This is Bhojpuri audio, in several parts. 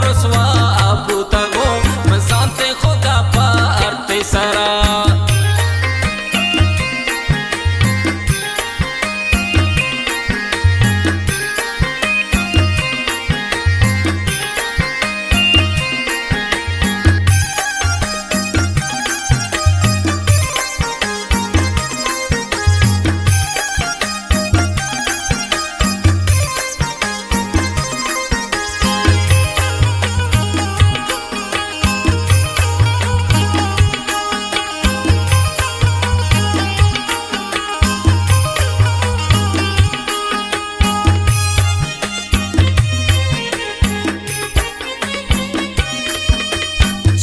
रसवा बूता गो मसाते खुदा पर ते सरा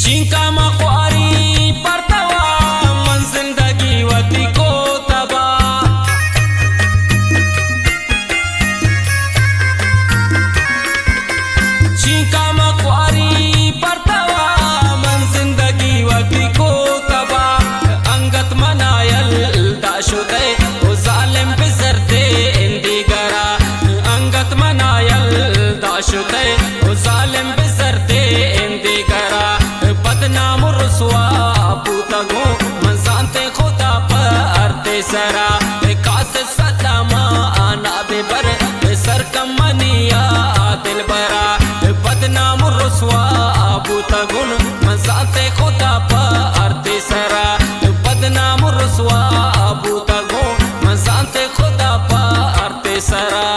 चिंका मखवारी परतवा मन जिंदगी वती को तबा चिंका मखवारी परतवा मन जिंदगी वती को तबा अंगत मनायल दाशुदे ओ जालिम बिजरते इंदी गरा अंगत मनायल दाशुदे ओ जालिम बिजरते इंदी गरा बदनाम रसवा बूता गो मसाते खुदा पर ते सरा कास सलामा आना बेबर सर कमनिया दिल बरा बदनाम रसवा बूता गुन मसाते खुदा पर ते सरा बदनाम रसवा बूता गो मसाते खुदा पर ते सरा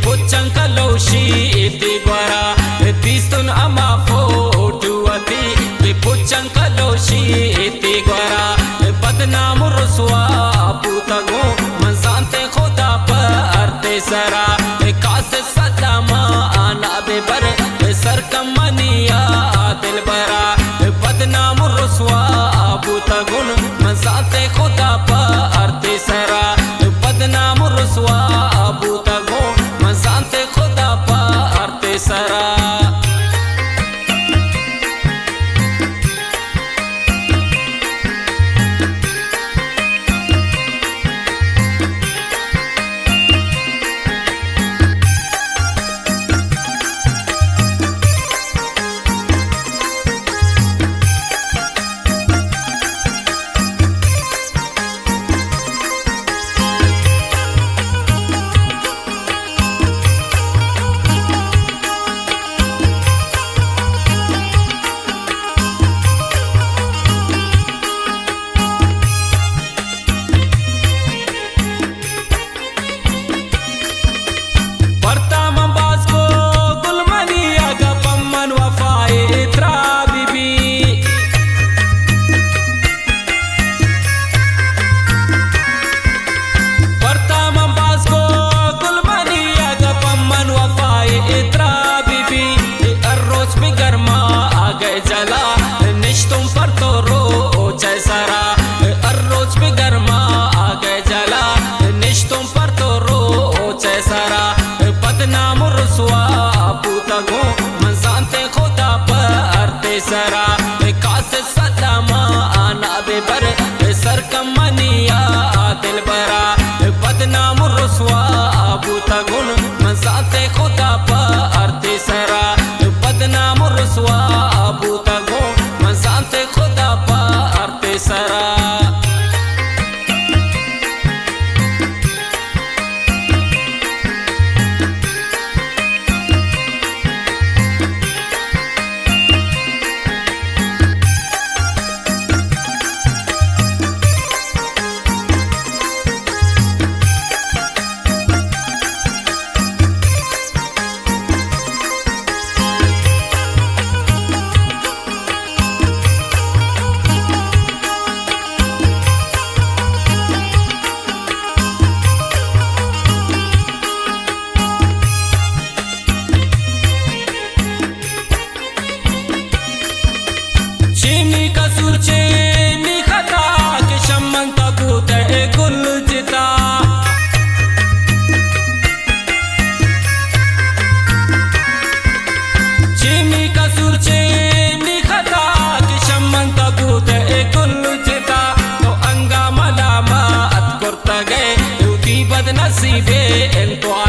पुचंकलोशी इति ग्वरा तीस्तुन अमा फोटुवती कि पुचंकलोशी इति ग्वरा बदनाम रसवा बूता गो मसाते खुदा पर ते सरा कास सलामा आना बेबर सर कमनिया दिल बरा बदनाम रसवा बूता गुन मसाते खुदा पर ते सरा बदनाम रसवा बूता गो मसाते खुदा पर ते सरा बदनसीबे तो